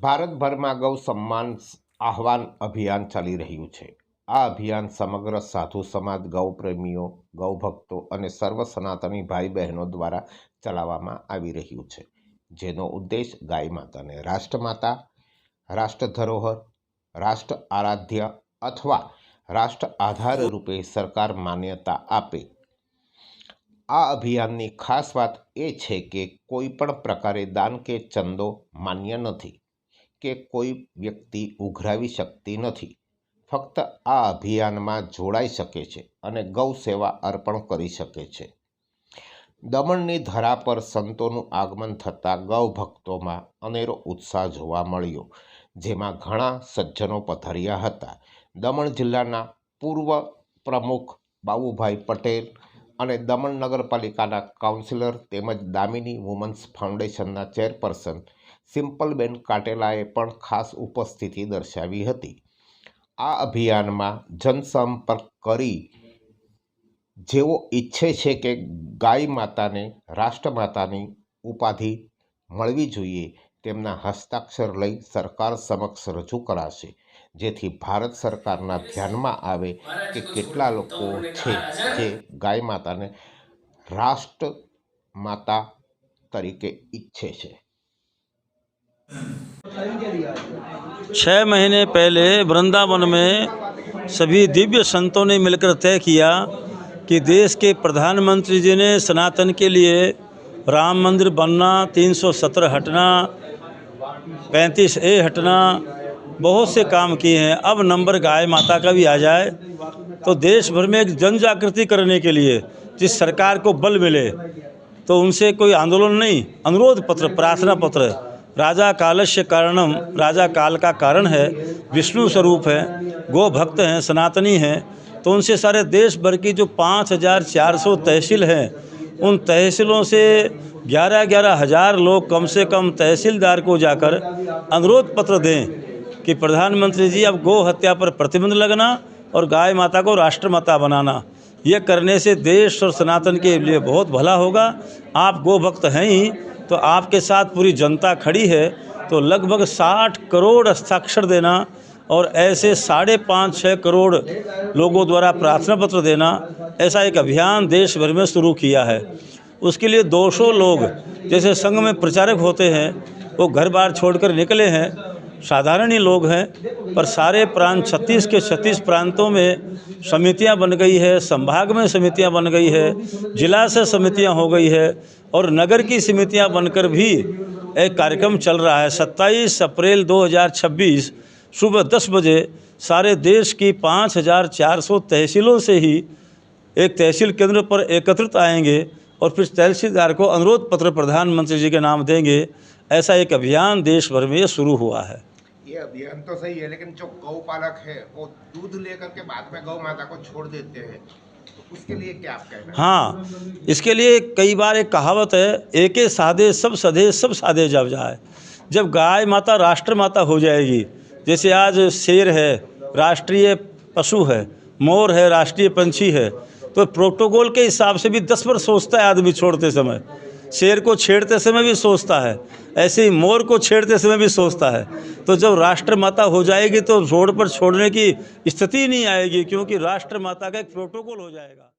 ભારતભરમાં ગૌ સન્માન આહ્વાન અભિયાન ચાલી રહ્યું છે। આ અભિયાન સમગ્ર સાધુ સમાજ, ગૌ પ્રેમીઓ, ગૌ ભક્તો અને સર્વ સનાતની ભાઈ બહેનો દ્વારા ચલાવવામાં આવી રહ્યું છે, જેનો ઉદ્દેશ ગાય માતાને રાષ્ટ્રમાતા, રાષ્ટ્ર ધરોહર, રાષ્ટ્ર આરાધ્ય અથવા રાષ્ટ્ર આધાર રૂપે સરકાર માન્યતા આપે। આ અભિયાનની ખાસ વાત એ છે કે કોઈ પણ પ્રકારે દાન કે ચંદો માન્ય નથી કે કોઈ વ્યક્તિ ઉઘરાવી શકતી નથી। ફક્ત આ અભિયાનમાં જોડાઈ શકે છે અને ગૌ સેવા અર્પણ કરી શકે છે। દમણની ધરા પર સંતોનું આગમન થતાં ગૌ ભક્તોમાં અનેરો ઉત્સાહ જોવા મળ્યો, જેમાં ઘણા સજ્જનો પધાર્યા હતા। દમણ જિલ્લાના પૂર્વ પ્રમુખ બાબુભાઈ પટેલ અને દમણ નગરપાલિકાના કાઉન્સિલર તેમજ દામિની વુમન્સ ફાઉન્ડેશનના ચેરપર્સન સિમ્પલબેન કાટેલાએ પણ ખાસ ઉપસ્થિતિ દર્શાવી હતી। આ અભિયાનમાં જનસંપર્ક કરી જેઓ ઈચ્છે છે કે ગાય માતાને રાષ્ટ્રમાતાની ઉપાધિ મળવી જોઈએ, તેમના હસ્તાક્ષર લઈ સરકાર સમક્ષ રજૂ કરાશે, જેથી ભારત સરકારના ધ્યાનમાં આવે કે કેટલા લોકો છે જે ગાય માતાને રાષ્ટ્ર માતા તરીકે ઈચ્છે છે। 6 महीने पहले वृंदावन में सभी दिव्य संतों ने मिलकर तय किया कि देश के प्रधानमंत्री जी ने सनातन के लिए राम मंदिर बनना, 317 हटना, 35A हटना, बहुत से काम किए हैं। अब नंबर गाय माता का भी आ जाए तो देश भर में एक जन जागृति करने के लिए जिस सरकार को बल मिले, तो उनसे कोई आंदोलन नहीं, अनुरोध पत्र, प्रार्थना पत्र। राजा कालस्य कारणम, राजा काल का कारण है, विष्णु स्वरूप है, गो भक्त हैं, सनातनी हैं, तो उनसे सारे देश भर की जो 5400 तहसील हैं, उन तहसीलों से 11-11 हज़ार लोग कम से कम तहसीलदार को जाकर अनुरोध पत्र दें कि प्रधानमंत्री जी अब गौ हत्या पर प्रतिबंध लगना और गाय माता को राष्ट्रमाता बनाना। ये करने से देश और सनातन के लिए बहुत भला होगा। आप गो भक्त हैं ही, तो आपके साथ पूरी जनता खड़ी है, तो लगभग 60 करोड़ हस्ताक्षर देना और ऐसे 5.5-6 करोड़ लोगों द्वारा प्रार्थना पत्र देना, ऐसा एक अभियान देश भर में शुरू किया है। उसके लिए 200 लोग जैसे संघ में प्रचारक होते हैं, वो घर बार छोड़कर निकले हैं, साधारण ही लोग हैं, पर सारे प्रांत 36 के 36 प्रांतों में समितियां बन गई है, संभाग में समितियां बन गई है, जिला से समितियां हो गई है और नगर की समितियां बनकर भी एक कार्यक्रम चल रहा है। 27 अप्रैल 2026 सुबह 10 बजे सारे देश की 5400 तहसीलों से ही एक तहसील केंद्र पर एकत्रित आएंगे और फिर तहसीलदार को अनुरोध पत्र प्रधानमंत्री जी के नाम देंगे। ऐसा एक अभियान देश भर में ये शुरू हुआ है। ये अभियान तो सही है, लेकिन जो गौपालक है वो दूध लेकर के बाद में गौ माता को छोड़ देते हैं, तो उसके लिए क्या आप कहना है? हाँ, इसके लिए कई बार एक कहावत है, एके साधे सब सधे, सब साधे जब जाए। जब गाय माता राष्ट्र माता हो जाएगी, जैसे आज शेर है राष्ट्रीय पशु है, मोर है राष्ट्रीय पंछी है, तो प्रोटोकॉल के हिसाब से भी 10 बार सोचता है आदमी छोड़ते समय। शेर को छेड़ते समय भी सोचता है, ऐसे ही मोर को छेड़ते समय भी सोचता है। तो जब राष्ट्र माता हो जाएगी तो रोड पर छोड़ने की स्थिति नहीं आएगी, क्योंकि राष्ट्र माता का एक प्रोटोकॉल हो जाएगा।